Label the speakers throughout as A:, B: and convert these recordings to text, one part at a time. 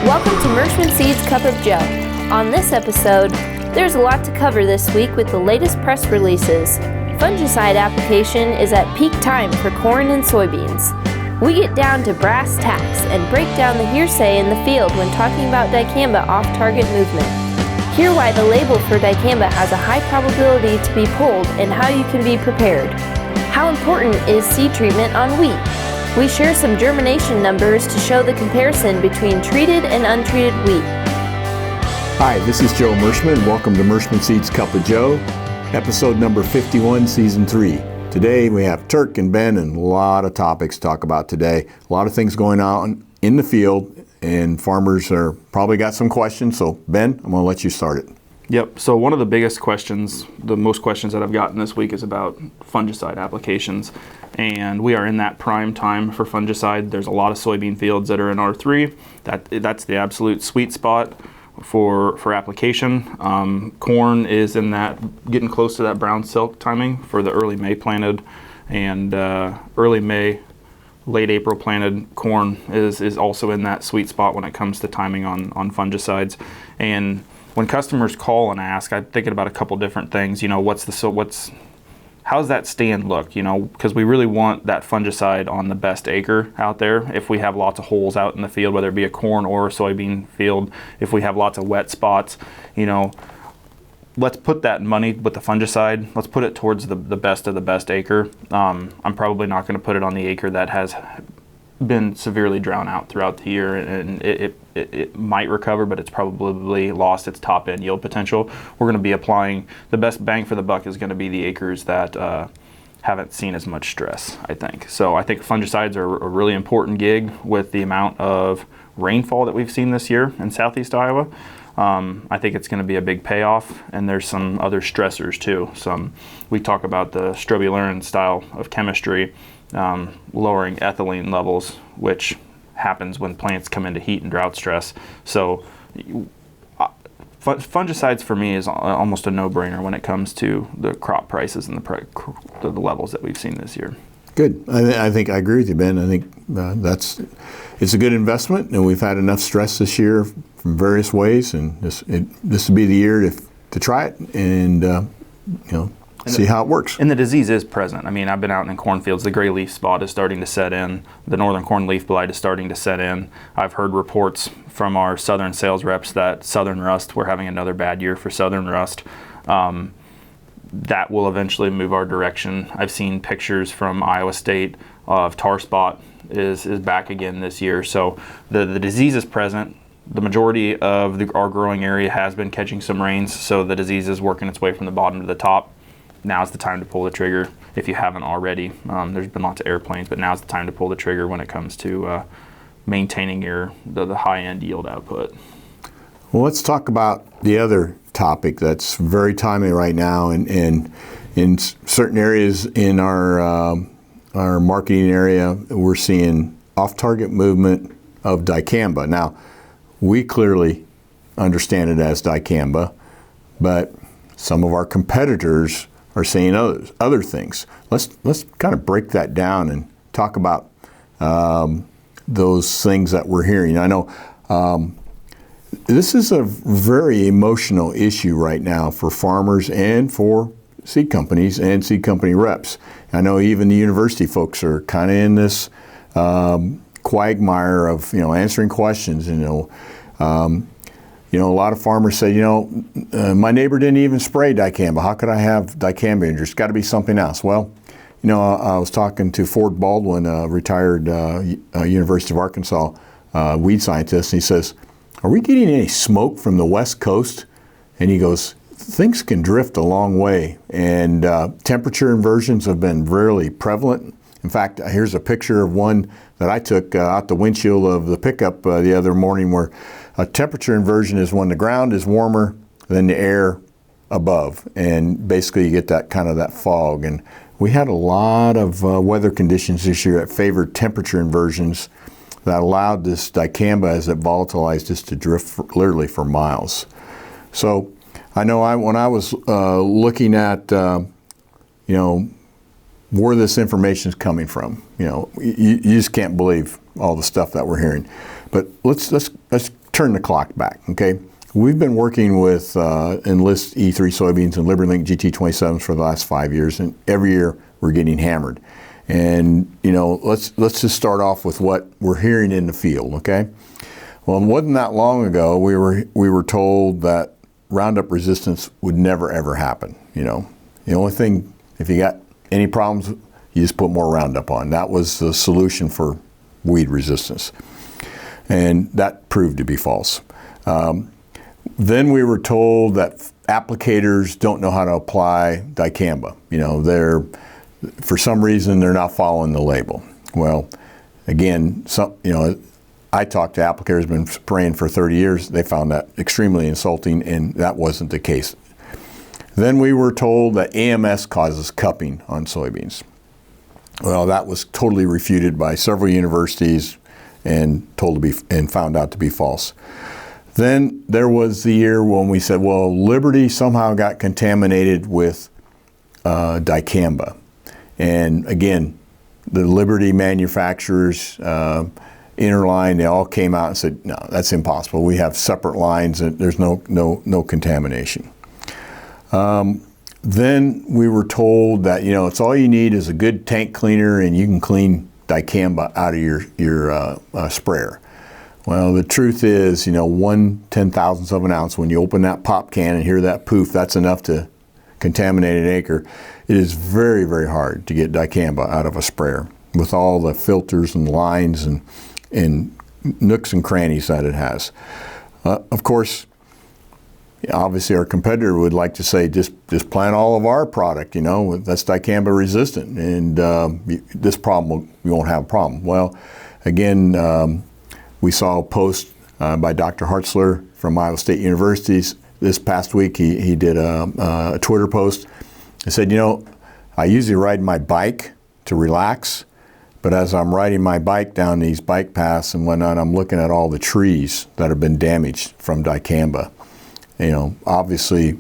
A: Welcome to Mershman Seeds Cup of Joe. On this episode, there's a lot to cover this week with the latest press releases. Fungicide application is at peak time for corn and soybeans. We get down to brass tacks and break down the hearsay in the field when talking about Dicamba off-target movement. Hear why the label for Dicamba has a high probability to be pulled and how you can be prepared. How important is seed treatment on wheat? We share some germination numbers to show the comparison between treated and untreated wheat.
B: Hi, this is Joe Mershman. Welcome to Mershman Seeds Cup of Joe, episode number 51, season 3. Today we have Turk and Ben and a lot of topics to talk about today. A lot of things going on in the field, and farmers are probably got some questions. So Ben, I'm going to let you start it.
C: Yep. So one of the biggest questions, the most questions that I've gotten this week is about fungicide applications. And we are in that prime time for fungicide. There's a lot of soybean fields that are in R3. That's the absolute sweet spot for application. Corn is in that, getting close to that brown silk timing for the early May planted, and early May, late April planted corn is also in that sweet spot when it comes to timing on fungicides. And when customers call and ask, I'm thinking about a couple different things. You know, how's that stand look? You know, because we really want that fungicide on the best acre out there. If we have lots of holes out in the field, whether it be a corn or a soybean field, if we have lots of wet spots, you know, let's put that money with the fungicide. Let's put it towards the best of the best acre. I'm probably not going to put it on the acre that has been severely drowned out throughout the year, and it might recover, but it's probably lost its top end yield potential. We're going to be applying the best bang for the buck is going to be the acres that haven't seen as much stress, I think. So I think fungicides are a really important gig with the amount of rainfall that we've seen this year in southeast Iowa. I think it's going to be a big payoff, and there's some other stressors too. We talk about the strobilurin style of chemistry, lowering ethylene levels, which happens when plants come into heat and drought stress. So fungicides for me is almost a no-brainer when it comes to the crop prices and the levels that we've seen this year.
B: Good. I think I agree with you, Ben. I think it's a good investment, and we've had enough stress this year from various ways, and this would be the year to try it and see how it works.
C: And the disease is present. I mean, I've been out in cornfields. The gray leaf spot is starting to set in. The northern corn leaf blight is starting to set in. I've heard reports from our southern sales reps that southern rust, we're having another bad year for southern rust. That will eventually move our direction. I've seen pictures from Iowa State of tar spot is back again this year. So the disease is present. The majority of our growing area has been catching some rains, so the disease is working its way from the bottom to the top. Now's the time to pull the trigger if you haven't already. There's been lots of airplanes, but now's the time to pull the trigger when it comes to maintaining the high-end yield output.
B: Well, let's talk about the other topic that's very timely right now, and in certain areas in our marketing area, we're seeing off-target movement of Dicamba. Now, we clearly understand it as Dicamba, but some of our competitors are saying other things. Let's kind of break that down and talk about those things that we're hearing. I know this is a very emotional issue right now for farmers and for seed companies and seed company reps. I know even the university folks are kind of in this quagmire of answering questions. A lot of farmers say, my neighbor didn't even spray Dicamba. How could I have Dicamba injury? It's got to be something else. Well, I was talking to Ford Baldwin, a retired University of Arkansas weed scientist, and he says, are we getting any smoke from the West Coast? And he goes, things can drift a long way, and temperature inversions have been really prevalent. In fact, here's a picture of one that I took out the windshield of the pickup the other morning, where a temperature inversion is when the ground is warmer than the air above, and basically you get that kind of that fog. And we had a lot of weather conditions this year that favored temperature inversions that allowed this Dicamba, as it volatilized, just to drift literally for miles. So I know when I was looking at where this information is coming from. You just can't believe all the stuff that we're hearing. But let's turn the clock back, okay? We've been working with Enlist E3 soybeans and LibertyLink GT27s for the last 5 years, and every year we're getting hammered. And let's just start off with what we're hearing in the field, okay? Well, it wasn't that long ago we were told that Roundup resistance would never ever happen. The only thing, if you got any problems, you just put more Roundup on. That was the solution for weed resistance, and that proved to be false. Then we were told that applicators don't know how to apply Dicamba. For some reason they're not following the label. Well, again, I talked to applicators who've been spraying for 30 years. They found that extremely insulting, and that wasn't the case. Then we were told that AMS causes cupping on soybeans. Well, that was totally refuted by several universities and found out to be false. Then there was the year when we said, well, Liberty somehow got contaminated with Dicamba. And again, the Liberty manufacturers, Interline, they all came out and said, no, that's impossible. We have separate lines and there's no contamination. Then we were told that, it's all you need is a good tank cleaner and you can clean Dicamba out of your sprayer. Well, the truth is, 1/10,000th of an ounce, when you open that pop can and hear that poof, that's enough to contaminate an acre. It is very, very hard to get Dicamba out of a sprayer with all the filters and lines and nooks and crannies that it has. Of course, obviously our competitor would like to say, just plant all of our product, that's Dicamba resistant, and this problem, you won't have a problem. Well, again, we saw a post by Dr. Hartzler from Iowa State University this past week. He did a Twitter post. He said, I usually ride my bike to relax, but as I'm riding my bike down these bike paths and whatnot, I'm looking at all the trees that have been damaged from Dicamba. Obviously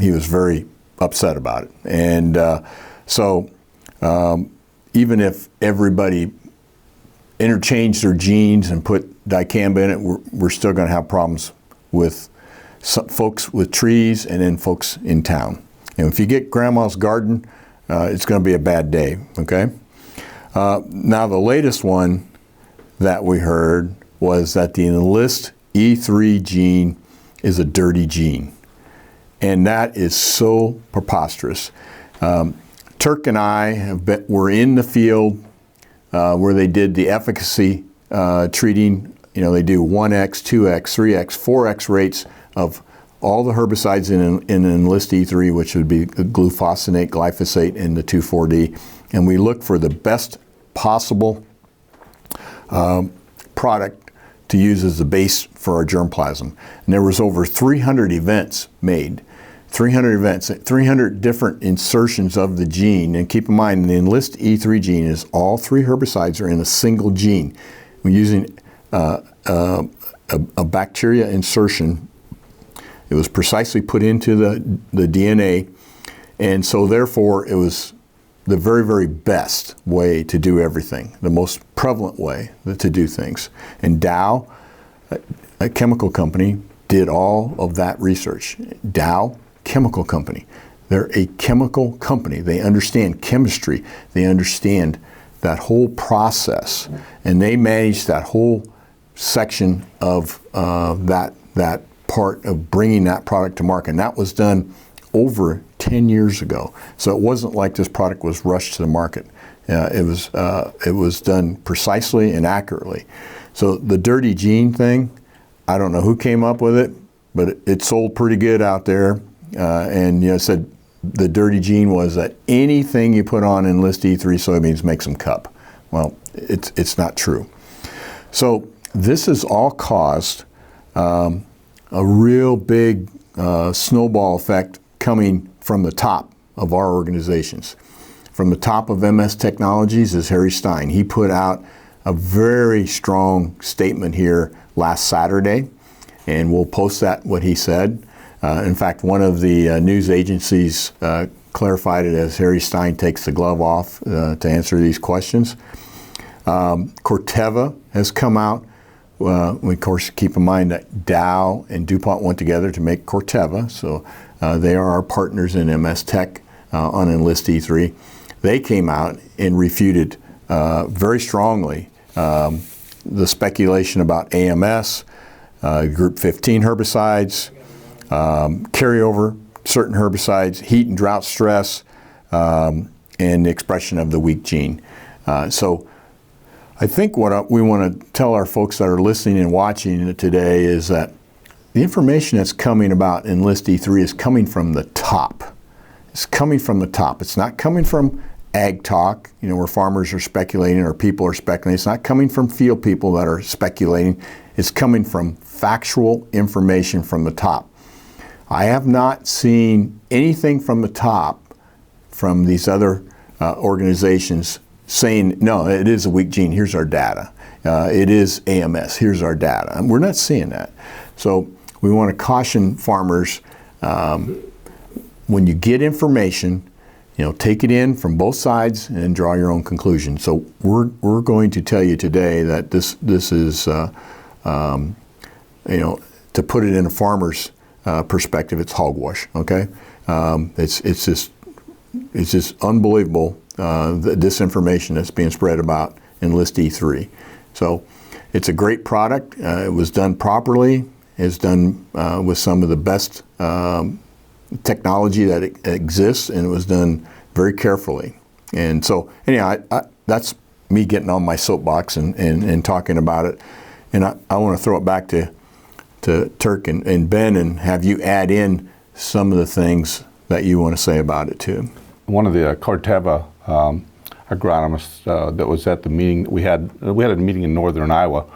B: he was very upset about it. And so even if everybody interchanged their genes and put Dicamba in it, we're still going to have problems with some folks with trees and then folks in town. And if you get grandma's garden, it's going to be a bad day, okay? Now the latest one that we heard was that the Enlist E3 gene is a dirty gene. And that is so preposterous. Turk and I were in the field where they did the efficacy treating. They do 1x, 2x, 3x, 4x rates of all the herbicides in Enlist E3, which would be glufosinate, glyphosate, and the 2,4-D. And we look for the best possible product to use as the base for our germplasm. And there was over 300 events made. 300 events, 300 different insertions of the gene. And keep in mind, the Enlist E3 gene is all three herbicides are in a single gene. We're using a bacteria insertion. It was precisely put into the DNA, and so therefore it was the very, very best way to do everything, the most prevalent way to do things. And Dow, a chemical company, did all of that research. Dow Chemical Company. They're a chemical company. They understand chemistry. They understand that whole process, and they manage that whole section of that part of bringing that product to market. And that was done over 10 years ago. So it wasn't like this product was rushed to the market. It was done precisely and accurately. So the dirty gene thing, I don't know who came up with it, but it sold pretty good out there. And it said the dirty gene was that anything you put on Enlist E3 soybeans makes them cup. Well, it's not true. So this has all caused a real big snowball effect coming from the top of our organizations. From the top of MS Technologies is Harry Stein. He put out a very strong statement here last Saturday, and we'll post that, what he said. In fact, one of the news agencies clarified it as Harry Stein takes the glove off to answer these questions. Corteva has come out we of course keep in mind that Dow and DuPont went together to make Corteva, so they are our partners in MS Tech on Enlist E3. They came out and refuted very strongly the speculation about AMS, Group 15 herbicides, carryover certain herbicides, heat and drought stress, and the expression of the weak gene. So I think what we want to tell our folks that are listening and watching today is that the information that's coming about Enlist E3 is coming from the top. It's coming from the top. It's not coming from ag talk, where farmers are speculating or people are speculating. It's not coming from field people that are speculating. It's coming from factual information from the top. I have not seen anything from the top from these other organizations saying, no, it is a weak gene, here's our data. It is AMS, here's our data. And we're not seeing that. So we want to caution farmers, when you get information, take it in from both sides and draw your own conclusion. So we're going to tell you today that this is, to put it in a farmer's perspective, it's hogwash. Okay, it's just unbelievable the disinformation that's being spread about Enlist E3. So it's a great product. It was done properly. It's done with some of the best technology that exists, and it was done very carefully. And so anyhow, that's me getting on my soapbox and talking about it. And I want to throw it back to Turk and Ben and have you add in some of the things that you want to say about it too.
D: One of the Corteva agronomists that was at the meeting, we had a meeting in northern Iowa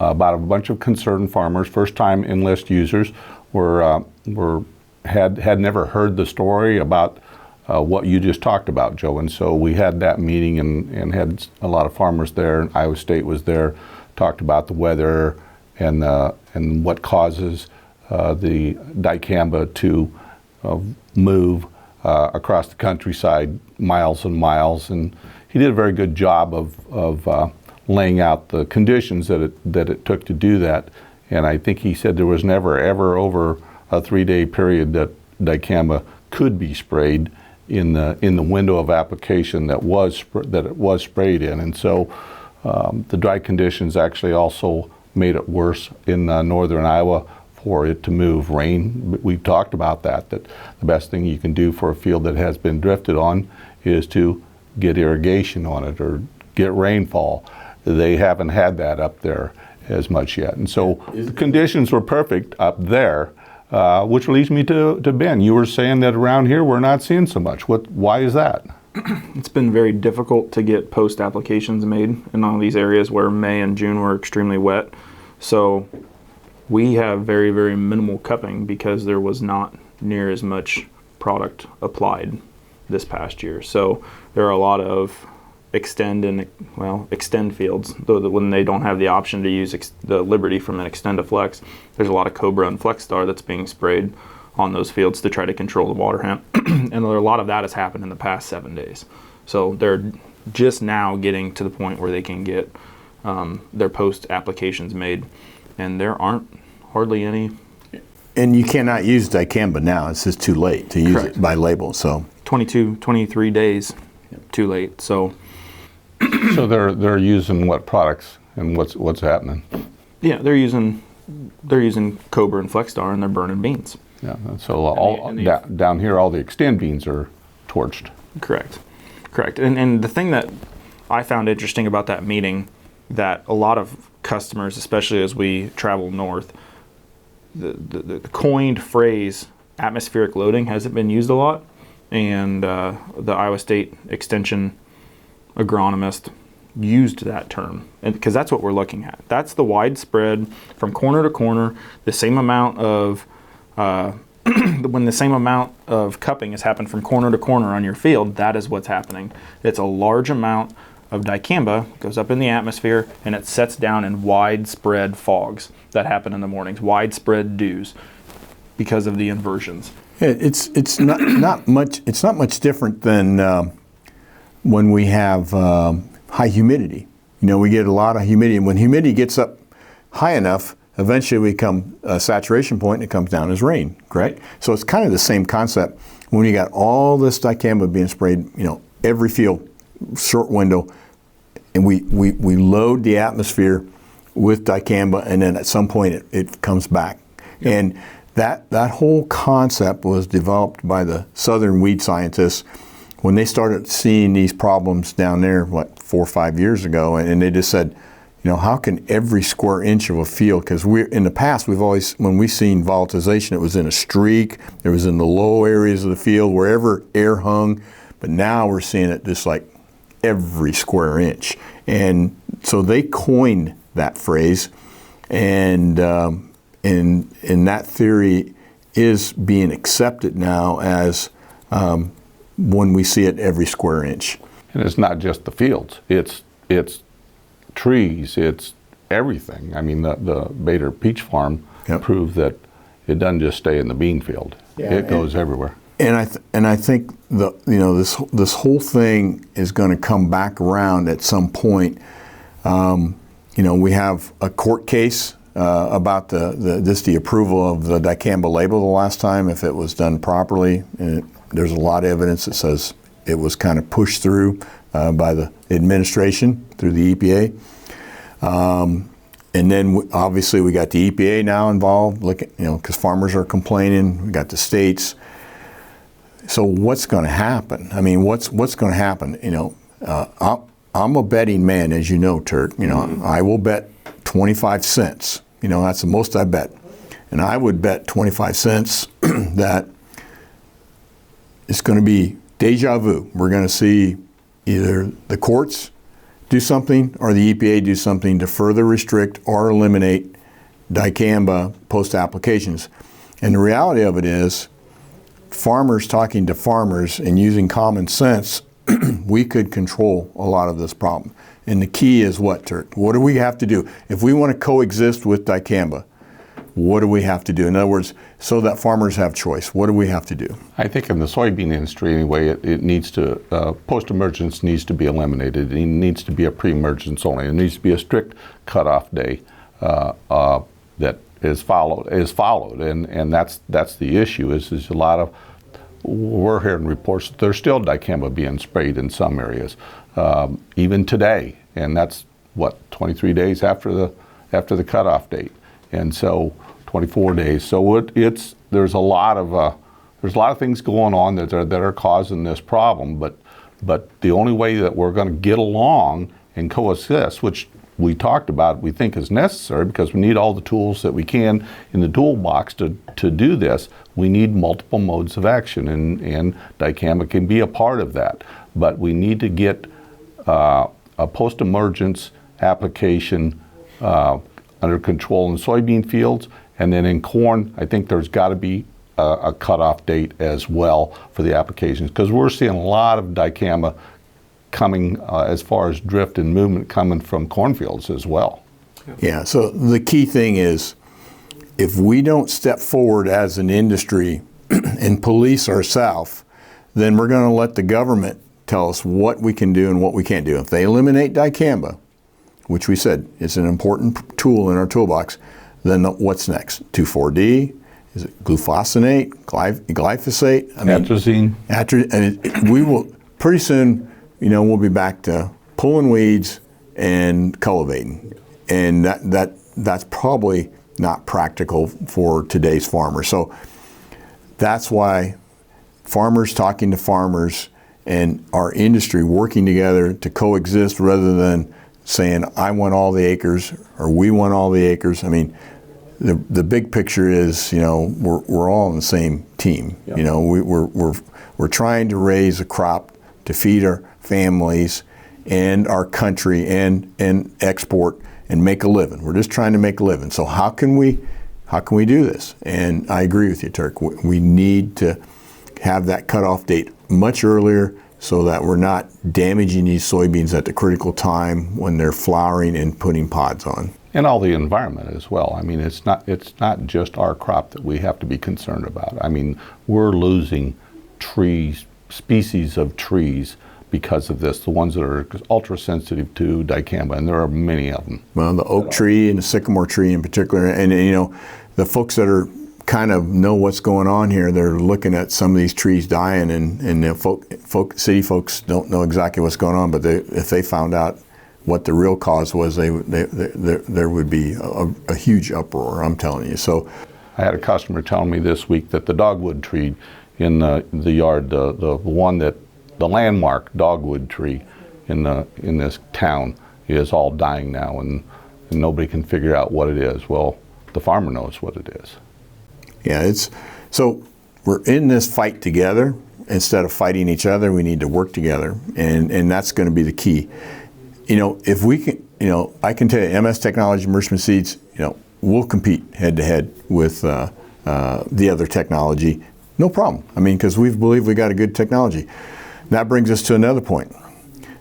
D: about a bunch of concerned farmers, first-time Enlist users, had never heard the story about what you just talked about, Joe. And so we had that meeting and had a lot of farmers there, and Iowa State was there, talked about the weather and what causes the dicamba to move across the countryside miles and miles. And he did a very good job of laying out the conditions that it took to do that. And I think he said there was never ever over a 3-day period that dicamba could be sprayed in the window of application that it was sprayed in. And so the dry conditions actually also made it worse in northern Iowa for it to move. Rain, we've talked about that the best thing you can do for a field that has been drifted on is to get irrigation on it or get rainfall. They haven't had that up there as much yet. And so the conditions were perfect up there, which leads me to Ben. You were saying that around here we're not seeing so much. Why is that?
C: It's been very difficult to get post applications made in all these areas where May and June were extremely wet. So we have very, very minimal cupping because there was not near as much product applied this past year. So there are a lot of extend fields, though when they don't have the option to use the Liberty from an Extend to Flex, there's a lot of Cobra and Flex Star that's being sprayed on those fields to try to control the water hemp. And a lot of that has happened in the past 7 days. So they're just now getting to the point where they can get their post applications made, and there aren't hardly any.
B: And you cannot use dicamba now. It's just too late to use it by label. So
C: 23 days too late. So
D: they're using what products and what's happening?
C: Yeah, they're using Cobra and Flex Star, and they're burning beans.
D: Yeah, so down here, all the Extend beans are torched.
C: Correct. And the thing that I found interesting about that meeting, that a lot of customers, especially as we travel north, the coined phrase atmospheric loading hasn't been used a lot, and the Iowa State Extension agronomist used that term, and because that's what we're looking at. That's the widespread from corner to corner, the same amount of when the same amount of cupping has happened from corner to corner on your field, that is what's happening. It's a large amount of dicamba goes up in the atmosphere, and it sets down in widespread fogs that happen in the mornings, widespread dews because of the inversions.
B: It's not much different than when we have high humidity. We get a lot of humidity, and when humidity gets up high enough, eventually we come a saturation point and it comes down as rain, correct? So it's kind of the same concept. When you got all this dicamba being sprayed, every field, short window, and we load the atmosphere with dicamba, and then at some point it comes back. Yep. And that whole concept was developed by the southern weed scientists when they started seeing these problems down there, 4 or 5 years ago, and they just said, how can every square inch of a field, because in the past, when we've seen volatilization, it was in a streak, it was in the low areas of the field, wherever air hung, but now we're seeing it just like every square inch. And so they coined that phrase, and that theory is being accepted now as when we see it every square inch.
D: And it's not just the fields, it's trees, it's everything. I mean, the Bader Peach Farm proved that it doesn't just stay in the bean field. It goes everywhere.
B: And I think this whole thing is going to come back around at some point. We have a court case about the approval of the dicamba label the last time, if it was done properly. And there's a lot of evidence that says it was kind of pushed through by the administration through the EPA. And then obviously we got the EPA now involved, because farmers are complaining. We got the states. So what's going to happen? I mean, what's going to happen? I'm a betting man, as you know, Turk. I will bet 25 cents. That's the most I bet. And I would bet 25 cents that it's going to be deja vu. We're going to see either the courts do something or the EPA do something to further restrict or eliminate dicamba post-applications. And the reality of it is, farmers talking to farmers and using common sense, we could control a lot of this problem. And the key is what, Turk? What do we have to do? If we want to coexist with dicamba, what do we have to do? In other words, so that farmers have choice, what do we have to do?
D: I think in the soybean industry anyway, it needs to, post-emergence needs to be eliminated. It needs to be a pre-emergence only. It needs to be a strict cutoff day that is followed. And that's the issue, is a lot of, we're hearing reports that there's still dicamba being sprayed in some areas, even today. And that's, 23 days after the cutoff date. And so 24 days. So there's a lot of things going on that are causing this problem. But the only way that we're going to get along and coexist, which we talked about, we think is necessary, because we need all the tools that we can in the toolbox to do this. We need multiple modes of action, and dicamba can be a part of that. But we need to get a post-emergence application under control in soybean fields, and then in corn, I think there's got to be a cutoff date as well for the applications, because we're seeing a lot of dicamba coming as far as drift and movement coming from cornfields as well.
B: Yeah, so the key thing is, if we don't step forward as an industry and police ourselves, then we're going to let the government tell us what we can do and what we can't do. If they eliminate dicamba, which we said is an important tool in our toolbox, then what's next? 2,4-D? Is it glufosinate? Glyphosate?
D: Atrazine.
B: We will, pretty soon, we'll be back to pulling weeds and cultivating. And that's probably not practical for today's farmer. So that's why farmers talking to farmers and our industry working together to coexist, rather than saying, I want all the acres, or we want all the acres. I mean, the big picture is, we're all on the same team. Yep. We're trying to raise a crop to feed our families and our country and export and make a living. We're just trying to make a living. So how can we do this? And I agree with you, Turk. We need to have that cutoff date much earlier, so that we're not damaging these soybeans at the critical time when they're flowering and putting pods on.
D: And all the environment as well. I mean, it's not just our crop that we have to be concerned about. I mean, we're losing trees, species of trees, because of this, the ones that are ultra sensitive to dicamba, and there are many of them.
B: Well, the oak tree and the sycamore tree in particular, and the folks that are kind of know what's going on here, they're looking at some of these trees dying, and the city folks don't know exactly what's going on, but if they found out what the real cause was, there would be a huge uproar, I'm telling you. So
D: I had a customer telling me this week that the dogwood tree in the yard, the one that the landmark dogwood tree in this town is all dying now, and nobody can figure out what it is. Well, the farmer knows what it is.
B: Yeah, so we're in this fight together. Instead of fighting each other, we need to work together, and that's going to be the key. If we can, I can tell you, MS Technology, Immersion Seeds, we'll compete head to head with the other technology, no problem. I mean, because we believe we got a good technology. That brings us to another point,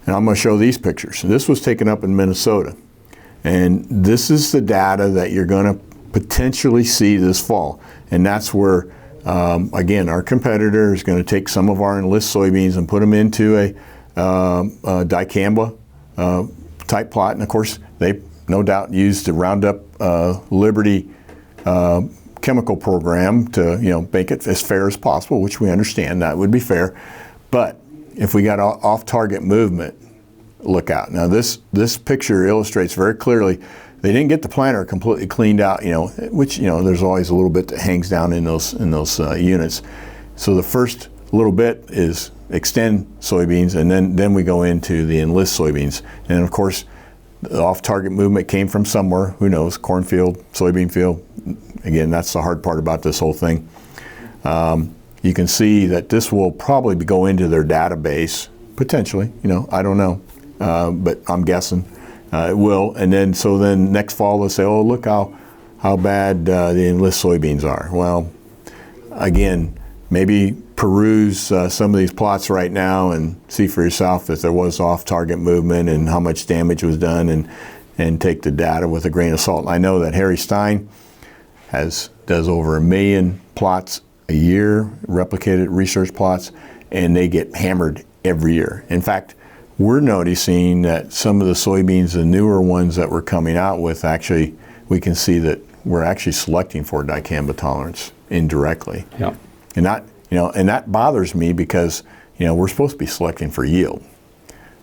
B: and I'm going to show these pictures. This was taken up in Minnesota, and this is the data that you're going to potentially see this fall, and that's where, again, our competitor is going to take some of our enlist soybeans and put them into a dicamba type plot, and of course they no doubt used the Roundup Liberty chemical program to make it as fair as possible, which we understand that would be fair. But if we got off-target movement, look out. Now this picture illustrates very clearly they didn't get the planter completely cleaned out, which there's always a little bit that hangs down in those units. So the first little bit is extend soybeans, and then we go into the enlist soybeans. And of course, the off-target movement came from somewhere, who knows, cornfield, soybean field. Again, that's the hard part about this whole thing. You can see that this will probably go into their database, potentially, I don't know, but I'm guessing it will. And then next fall they'll say, oh, look how bad the enlist soybeans are. Well, again, maybe peruse some of these plots right now and see for yourself if there was off-target movement and how much damage was done, and take the data with a grain of salt. I know that Harry Stein does over 1 million plots a year, replicated research plots, and they get hammered every year. In fact, we're noticing that some of the soybeans, the newer ones that we're coming out with, actually, we can see that we're actually selecting for dicamba tolerance indirectly.
D: Yeah.
B: And that bothers me because, we're supposed to be selecting for yield.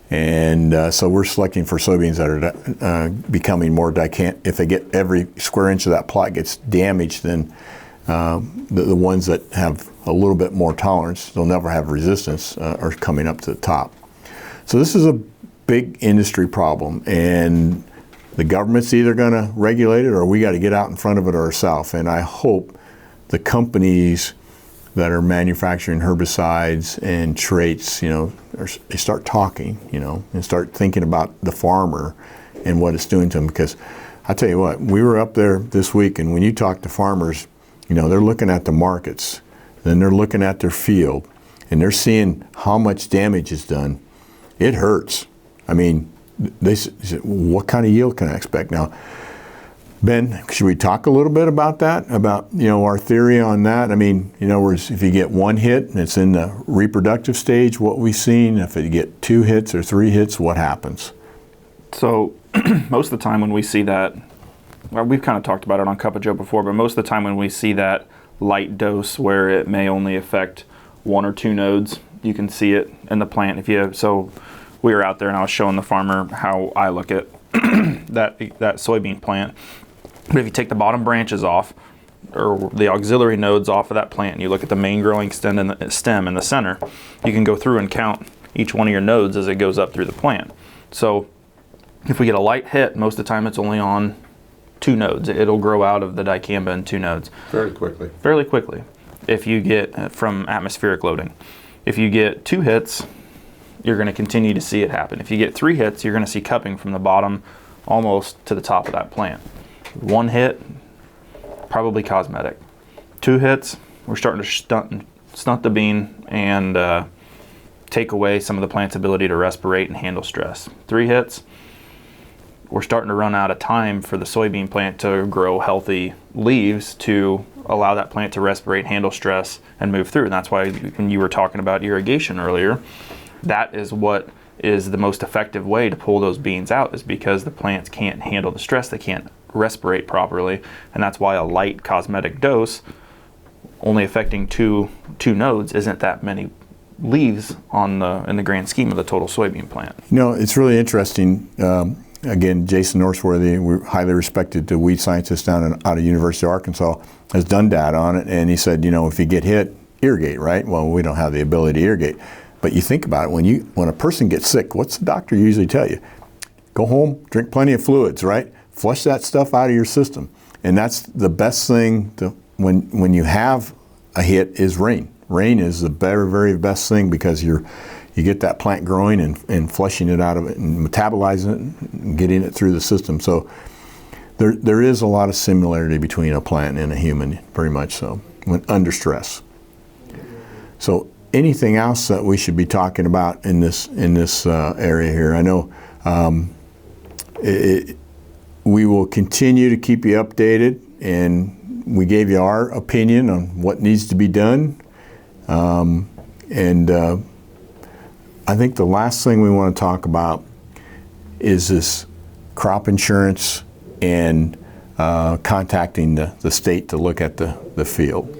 B: And so we're selecting for soybeans that are becoming more dicamba. If they get every square inch of that plot gets damaged, then the ones that have a little bit more tolerance, they'll never have resistance, are coming up to the top. So this is a big industry problem, and the government's either going to regulate it or we got to get out in front of it ourselves. And I hope the companies that are manufacturing herbicides and traits, they start talking, and start thinking about the farmer and what it's doing to them. Because I tell you what, we were up there this week, and when you talk to farmers, they're looking at the markets, then they're looking at their field, and they're seeing how much damage is done. It hurts. I mean, they said, what kind of yield can I expect? Now, Ben, should we talk a little bit about that? About, our theory on that? I mean, if you get one hit and it's in the reproductive stage, what we've seen, if you get 2 hits or 3 hits, what happens?
C: So most of the time when we see that, well, we've kind of talked about it on Cup of Joe before, but most of the time when we see that light dose where it may only affect 1 or 2 nodes, you can see it in the plant. So we were out there and I was showing the farmer how I look at that soybean plant. But if you take the bottom branches off, or the auxiliary nodes off of that plant, and you look at the main growing stem in the center, you can go through and count each one of your nodes as it goes up through the plant. So if we get a light hit, most of the time it's only on 2 nodes. It'll grow out of the dicamba in 2 nodes.
D: Fairly quickly.
C: Fairly quickly, if you get from atmospheric loading. If you get 2 hits, you're going to continue to see it happen. If you get 3 hits, you're going to see cupping from the bottom almost to the top of that plant. 1 hit, probably cosmetic. 2 hits, we're starting to stunt the bean and take away some of the plant's ability to respirate and handle stress. 3 hits, we're starting to run out of time for the soybean plant to grow healthy leaves to allow that plant to respirate, handle stress, and move through. And that's why when you were talking about irrigation earlier, that is what is the most effective way to pull those beans out, is because the plants can't handle the stress, they can't respirate properly, and that's why a light cosmetic dose, only affecting two nodes, isn't that many leaves in the grand scheme of the total soybean plant.
B: It's really interesting. Again, Jason Northworthy, we're highly respected weed scientist out of University of Arkansas, has done data on it, and he said, if you get hit, irrigate, right? Well, we don't have the ability to irrigate. But you think about it, when a person gets sick, what's the doctor usually tell you? Go home, drink plenty of fluids, right? Flush that stuff out of your system. And that's the best thing when you have a hit is rain. Rain is the very, very best thing, because you get that plant growing and flushing it out of it and metabolizing it and getting it through the system. So there is a lot of similarity between a plant and a human, very much so, when under stress. So anything else that we should be talking about in this area here? I know we will continue to keep you updated, and we gave you our opinion on what needs to be done. I think the last thing we want to talk about is this crop insurance and contacting the state to look at the field.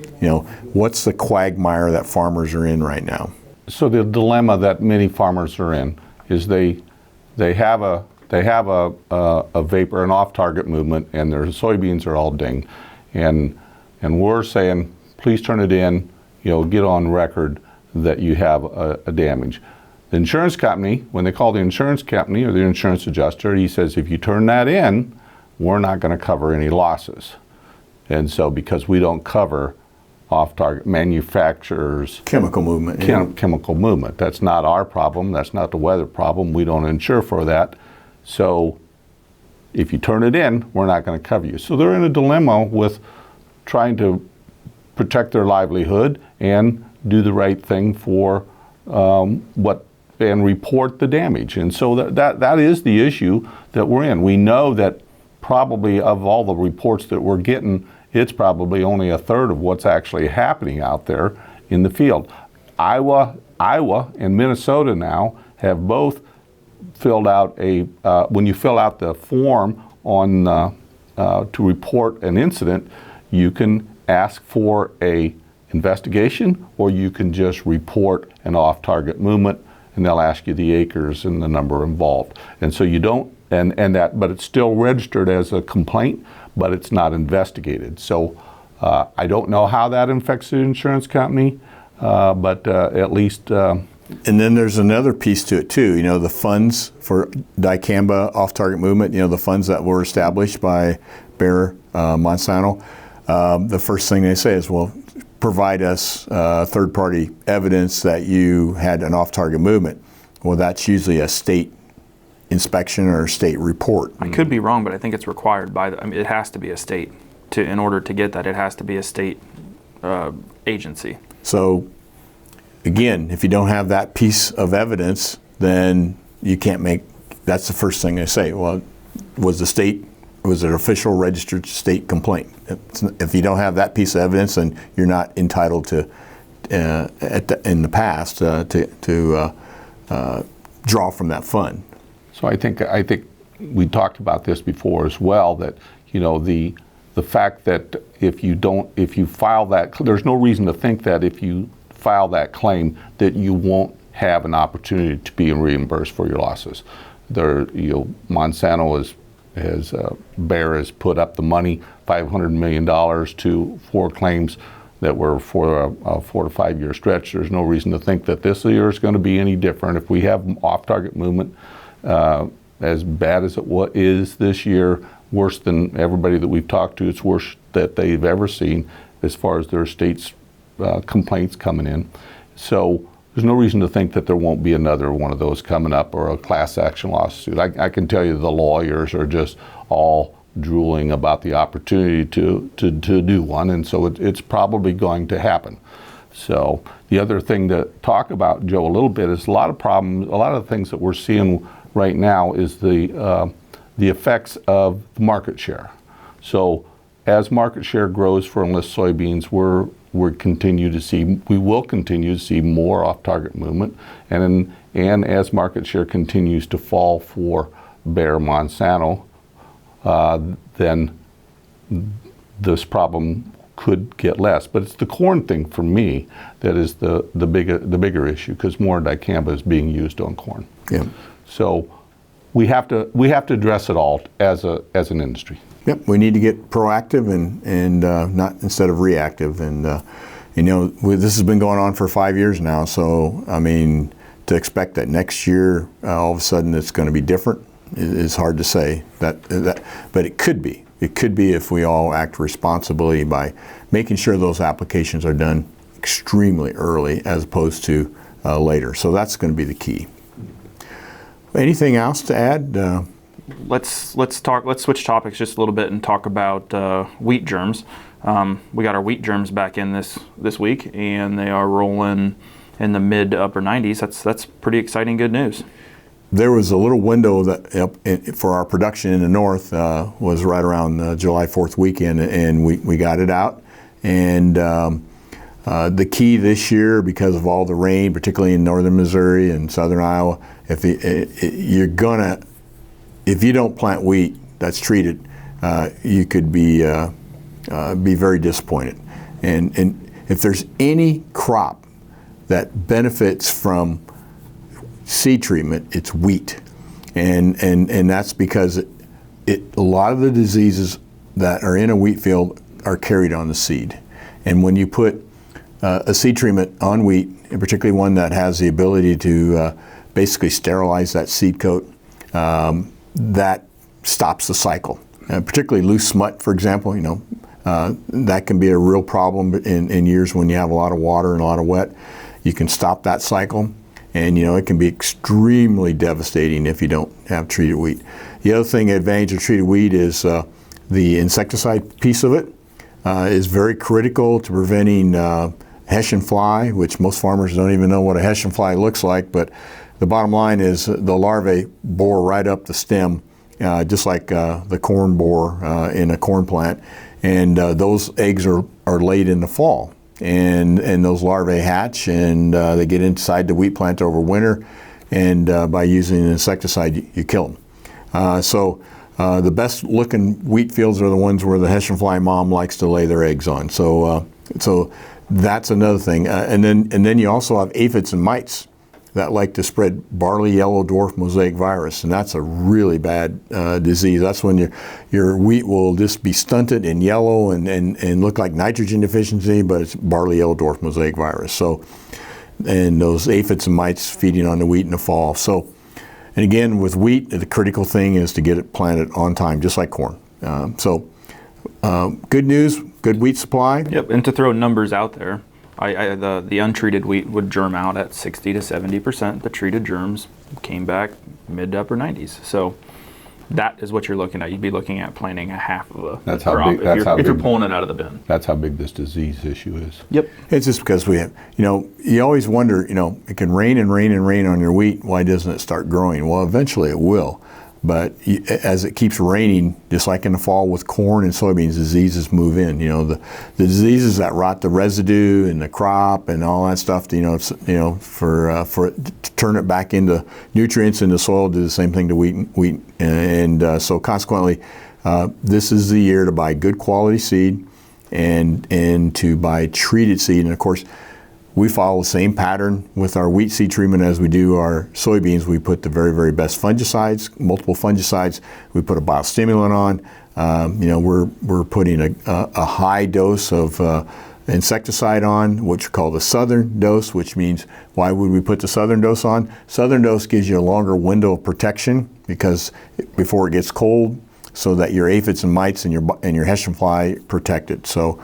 B: What's the quagmire that farmers are in right now?
D: So the dilemma that many farmers are in is they have a vapor, an off-target movement, and their soybeans are all dinged, and we're saying, please turn it in, get on record that you have a damage. The insurance company, when they call the insurance company or the insurance adjuster, he says, if you turn that in, we're not going to cover any losses. And so, because we don't cover off-target manufacturers'
B: chemical movement.
D: Chemical movement. That's not our problem. That's not the weather problem. We don't insure for that. So if you turn it in, we're not going to cover you. So they're in a dilemma with trying to protect their livelihood and do the right thing for and report the damage. And so that is the issue that we're in. We know that probably of all the reports that we're getting, it's probably only a third of what's actually happening out there in the field. Iowa and Minnesota now have both filled out when you fill out the form on to report an incident, you can ask for a investigation, or you can just report an off-target movement, and they'll ask you the acres and the number involved. And so you don't, but it's still registered as a complaint, but it's not investigated. So I don't know how that affects the insurance company, but at least.
B: And then there's another piece to it too. The funds for Dicamba off-target movement. The funds that were established by Bayer Monsanto. The first thing they say is, well, provide us third-party evidence that you had an off-target movement. Well, that's usually a state inspection or a state report.
C: I could be wrong, but I think it's required by it has to be a state in order to get that. It has to be a state agency. So,
B: again, if you don't have that piece of evidence, then you can't make. That's the first thing they say. Well, was it an official registered state complaint? If you don't have that piece of evidence, then you're not entitled to, in the past, to draw from that fund.
D: So I think we talked about this before as well. That the fact that if you file that, there's no reason to think that if you file that claim that you won't have an opportunity to be reimbursed for your losses. Monsanto Bayer has put up the money, $500 million for claims that were for a 4 to 5 year stretch. There's no reason to think that this year is going to be any different. If we have off-target movement, as bad as it is this year, worse than everybody that we've talked to, it's worse that they've ever seen as far as their state's complaints coming in. So there's no reason to think that there won't be another one of those coming up, or a class action lawsuit. I can tell you the lawyers are just all drooling about the opportunity to do one, and so it's probably going to happen. So the other thing to talk about, Joe, a little bit is a lot of problems, a lot of the things that we're seeing right now is the effects of market share. So as market share grows for enlist soybeans, we're we will continue to see more off-target movement, and as market share continues to fall for Bayer Monsanto, then this problem could get less. But it's the corn thing for me that is the bigger issue, because more dicamba is being used on corn.
B: Yeah.
D: So we have to address it all as an industry.
B: Yep, we need to get proactive and not instead of reactive. And this has been going on for 5 years now. So I mean, to expect that next year all of a sudden it's going to be different is hard to say. But it could be. It could be if we all act responsibly by making sure those applications are done extremely early as opposed to later. So that's going to be the key. Anything else to add?
C: Let's switch topics just a little bit and talk about wheat germs. We got our wheat germs back in this week, and they are rolling in the mid to upper 90s. That's pretty exciting, good news.
B: There was a little window that for our production in the north was right around July 4th weekend, and we got it out. And the key this year, because of all the rain, particularly in northern Missouri and southern Iowa, if you don't plant wheat that's treated, you could be very disappointed. And if there's any crop that benefits from seed treatment, it's wheat, and that's because a lot of the diseases that are in a wheat field are carried on the seed. And when you put a seed treatment on wheat, and particularly one that has the ability to basically sterilize that seed coat, that stops the cycle. Particularly loose smut, for example, that can be a real problem in years when you have a lot of water and a lot of wet. You can stop that cycle, and it can be extremely devastating if you don't have treated wheat. The other thing, advantage of treated wheat is the insecticide piece of it is very critical to preventing Hessian fly, which most farmers don't even know what a Hessian fly looks like, but the bottom line is the larvae bore right up the stem, just like the corn bore in a corn plant, and those eggs are laid in the fall. And those larvae hatch, and they get inside the wheat plant over winter, and by using an insecticide, you kill them. So the best looking wheat fields are the ones where the Hessian fly mom likes to lay their eggs on. So that's another thing. And then you also have aphids and mites that like to spread barley yellow dwarf mosaic virus, and that's a really bad disease. That's when your wheat will just be stunted and yellow and look like nitrogen deficiency, but it's barley yellow dwarf mosaic virus. So, and those aphids and mites feeding on the wheat in the fall. So, and again, with wheat, the critical thing is to get it planted on time, just like corn. Good news, good wheat supply.
C: Yep, and to throw numbers out there, the untreated wheat would germ out at 60 to 70%. The treated germs came back mid to upper 90s. So that is what you're looking at. You'd be looking at planting a half of a crop if you're pulling it out of the bin.
D: That's how big this disease issue is.
C: Yep.
B: It's just because we have, you always wonder, it can rain and rain and rain on your wheat. Why doesn't it start growing? Well, eventually it will. But as it keeps raining, just like in the fall with corn and soybeans, diseases move in. The diseases that rot the residue and the crop and all that stuff. For to turn it back into nutrients in the soil, do the same thing to wheat. And so consequently, this is the year to buy good quality seed and to buy treated seed. And of course, we follow the same pattern with our wheat seed treatment as we do our soybeans. We put the very, very best fungicides, multiple fungicides. We put a biostimulant on. We're putting a high dose of insecticide on, which we call the southern dose, which means why would we put the southern dose on? Southern dose gives you a longer window of protection because before it gets cold, so that your aphids and mites and your Hessian fly protected. So.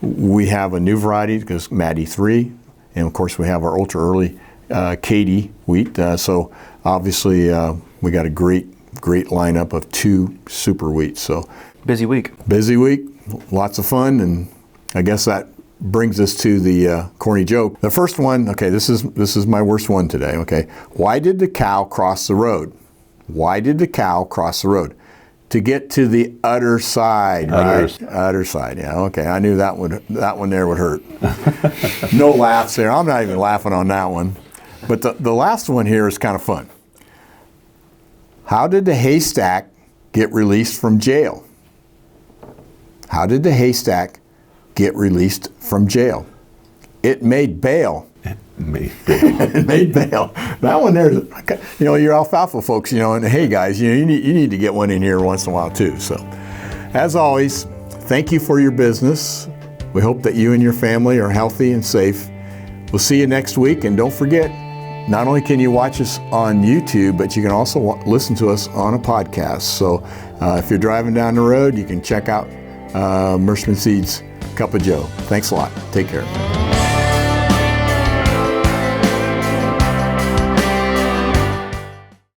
B: We have a new variety because Maddie 3, and of course we have our ultra early Katie wheat. So obviously we got a great lineup of 2 super wheats. So
C: busy week,
B: lots of fun, and I guess that brings us to the corny joke. The first one, okay, this is my worst one today. Okay, why did the cow cross the road? Why did the cow cross the road? to get to the udder side,
D: Udders.
B: right? Udder side, yeah, okay. I knew that one there would hurt. No laughs there. I'm not even laughing on that one. But the last one here is kind of fun. How did the haystack get released from jail? How did the haystack get released from jail? It made bail. It made bail. That one there, your alfalfa folks, and hey guys, you need to get one in here once in a while too. So, as always, thank you for your business. We hope that you and your family are healthy and safe. We'll see you next week, and don't forget, not only can you watch us on YouTube, but you can also listen to us on a podcast. So, if you're driving down the road, you can check out Mershman Seeds Cup of Joe. Thanks a lot. Take care.